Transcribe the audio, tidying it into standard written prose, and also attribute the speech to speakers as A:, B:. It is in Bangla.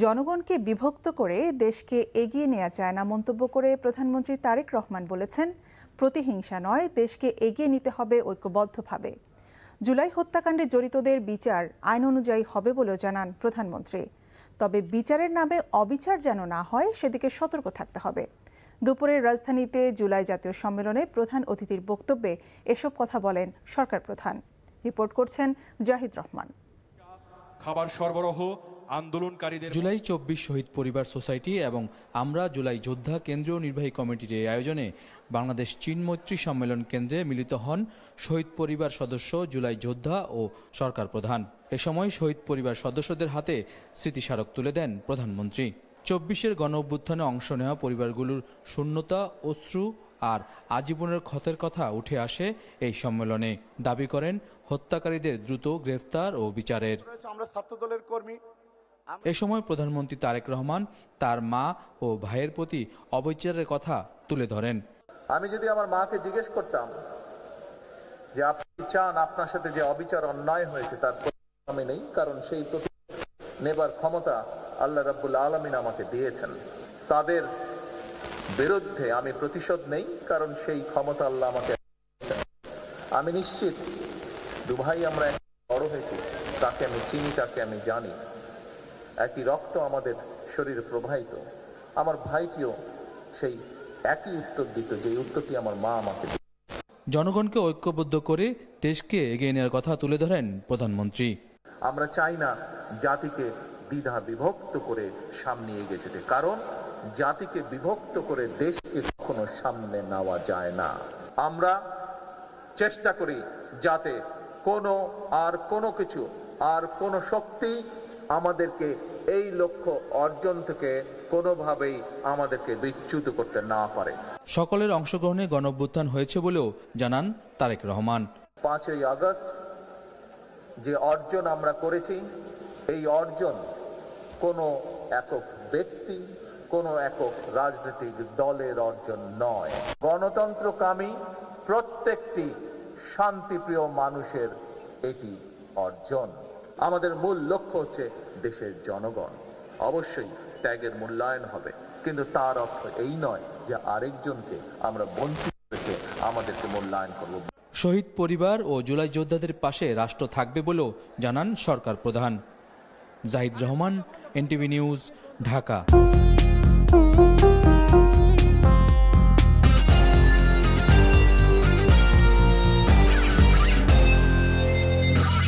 A: জনগণকে বিভক্ত করে দেশকে এগিয়ে নেওয়া যায় না মন্তব্য করে প্রধানমন্ত্রী তারেক রহমান বলেছেন, প্রতিহিংসা নয়, দেশকে এগিয়ে নিতে হবে ঐক্যবদ্ধভাবে। জুলাই হত্যাকাণ্ডে জড়িতদের বিচার আইন অনুযায়ী হবে বলেও জানান প্রধানমন্ত্রী। তবে বিচারের নামে অবিচার যেন না হয় সেদিকে সতর্ক থাকতে হবে। দুপুরে রাজধানীতে জুলাই জাতীয় সম্মেলনে প্রধান অতিথির বক্তব্যে এসব কথা বলেন সরকার প্রধান। রিপোর্ট করছেন জাহিদ রহমান।
B: খাবার সরবরাহ আন্দোলনকারীদের
C: জুলাই 24 শহীদ পরিবার সোসাইটি এবং আমরা জুলাই যোদ্ধা কেন্দ্রীয় নির্বাহী কমিটির এই আয়োজনে বাংলাদেশ চীন মৈত্রী সম্মেলন কেন্দ্রে মিলিত হন শহীদ পরিবার সদস্য, জুলাই যোদ্ধা ও সরকার প্রধান। এ সময় শহীদ পরিবার সদস্যদের হাতে স্মৃতিস্মারক তুলে দেন প্রধানমন্ত্রী। 24-এর গণ অভ্যুত্থানে অংশ নেওয়া পরিবারগুলোর শূন্যতা, অশ্রু আর আজীবনের ক্ষতের কথা উঠে আসে এই সম্মেলনে। দাবি করেন হত্যাকারীদের দ্রুত গ্রেফতার ও বিচারের।
D: আমরা ছাত্রদলের কর্মী।
C: এ সময় প্রধানমন্ত্রী তারেক রহমান তার মা ও ভাইয়ের প্রতি অবিচারের কথা তুলে ধরেন।
D: আমি যদি আমার মাকে জিজ্ঞেস করতাম যে আপনি চান আপনার সাথে যে অবিচার অন্যায় হয়েছে তার আমি নেই, কারণ সেই নেবার ক্ষমতা আল্লাহ রাব্বুল আলামিন আমাকে দিয়েছেন। তাদের বিরুদ্ধে আমি প্রতিশোধ নেই, কারণ সেই ক্ষমতা আল্লাহ আমাকে দিয়েছেন। আমি নিশ্চিত দুভাই আমরা বড় হয়েছি, তাকে আমি চিনি, তাকে আমি জানি। একই রক্ত আমাদের শরীরে প্রবাহিত। আমার ভাইটিও সেই একই উত্তর দিত যে উত্তরটি আমার মা আমাকে দিত।
C: জনগণকে ঐক্যবদ্ধ করে দেশকে এগিয়ে নেওয়ার কথা তুলে ধরেন প্রধানমন্ত্রী।
D: আমরা চাই না জাতিকে দ্বিধা বিভক্ত করে সামনে এগিয়ে যেতে, কারণ জাতিকে বিভক্ত করে দেশকে কখনো সামনে নেওয়া যায় না। আমরা চেষ্টা করি যাতে কোনো শক্তি আমাদেরকে এই লক্ষ্য অর্জন থেকে কোনোভাবেই আমাদেরকে বিচ্যুত করতে না পারে।
C: সকলের অংশগ্রহণে গণঅভ্যুত্থান হয়েছে বলেও জানান তারেক রহমান।
D: 5ই আগস্ট যে অর্জন আমরা করেছি, এই অর্জন কোনো একক ব্যক্তি, কোনো একক রাজনৈতিক দলের অর্জন নয়। গণতন্ত্রকামী প্রত্যেকটি শান্তিপ্রিয় মানুষের এটি অর্জন। আমাদের মূল লক্ষ্য হচ্ছে দেশের জনগণ। অবশ্যই ত্যাগের মূল্যায়ন হবে, কিন্তু তার অর্থ এই নয় যে আরেকজনকে আমরা বঞ্চিত রেখে আমাদেরকে মূল্যায়ন করব।
C: শহীদ পরিবার ও জুলাই যোদ্ধাদের পাশে রাষ্ট্র থাকবে বলেও জানান সরকার প্রধান। Zahid Rahman, NTV news, Dhaka.